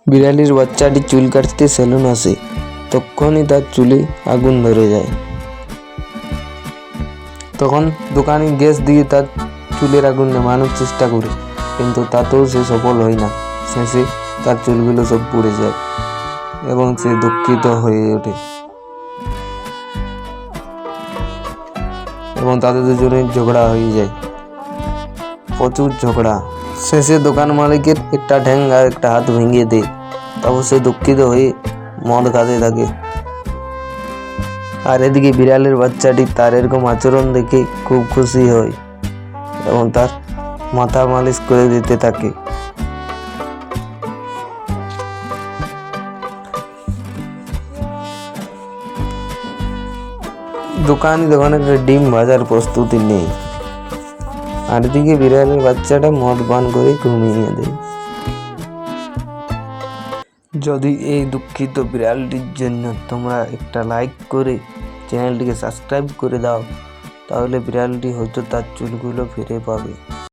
বিড়ালির বাচ্চাটি চুল কাটতে সেলুন আসে, তখনই তার চুলে আগুন ধরে যায়। তখন দোকানি গ্যাস দিয়ে তার চুলের আগুন নেভানোর চেষ্টা করে, কিন্তু তাতেও সে সফল হয় না। শেষে তার চুলগুলো সব পুড়ে যায় এবং সে দুঃখিত হয়ে ওঠে এবং তাদের দুজনের ঝগড়া হয়ে যায়, প্রচুর ঝগড়া। শেষে দোকান মালিকের একটা ঠ্যাং আর একটা হাত ভেঙে দেয়। তারপর সে দুঃখিত হয়ে মদ খাতে থাকে। আর এদিকে বিড়ালের বাচ্চাটি তার এরকম আচরণ দেখে খুব খুশি হয় এবং তার মাথা মালিশ করে দিতে থাকে। দোকানি দোকানের ডিম ভাজার প্রস্তুতি নেই, আর এদিকে বিড়ালের বাচ্চাটা মদ পান করে ঘুমিয়ে দেয়। যদি এই দুঃখিত বিড়ালটির জন্য তোমরা একটা লাইক করে চ্যানেলটিকে সাবস্ক্রাইব করে দাও, তাহলে বিড়ালটি হয়তো তার চুলগুলো ফিরে পাবে।